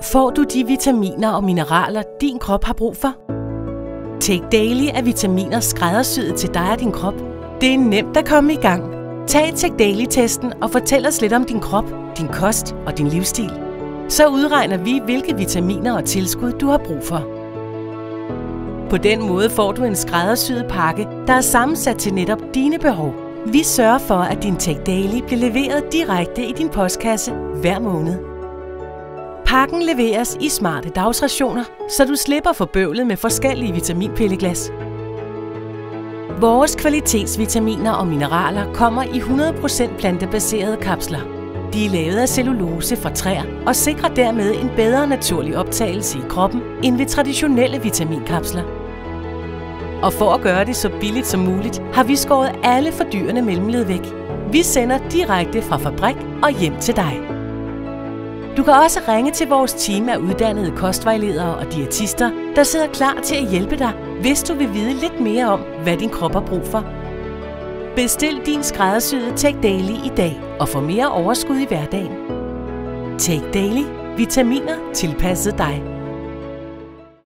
Får du de vitaminer og mineraler, din krop har brug for? Take Daily er vitaminer skræddersyet til dig og din krop. Det er nemt at komme i gang. Tag Take Daily-testen og fortæl os lidt om din krop, din kost og din livsstil. Så udregner vi, hvilke vitaminer og tilskud du har brug for. På den måde får du en skræddersyet pakke, der er sammensat til netop dine behov. Vi sørger for, at din Take Daily bliver leveret direkte i din postkasse hver måned. Pakken leveres i smarte dagsrationer, så du slipper for bøvlet med forskellige vitaminpilleglas. Vores kvalitetsvitaminer og mineraler kommer i 100% plantebaserede kapsler. De er lavet af cellulose fra træer og sikrer dermed en bedre naturlig optagelse i kroppen end ved traditionelle vitaminkapsler. Og for at gøre det så billigt som muligt, har vi skåret alle fordyrende mellemled væk. Vi sender direkte fra fabrik og hjem til dig. Du kan også ringe til vores team af uddannede kostvejledere og diætister, der sidder klar til at hjælpe dig, hvis du vil vide lidt mere om, hvad din krop har brug for. Bestil din skræddersyede Take Daily i dag og få mere overskud i hverdagen. Take Daily. Vitaminer tilpasset dig.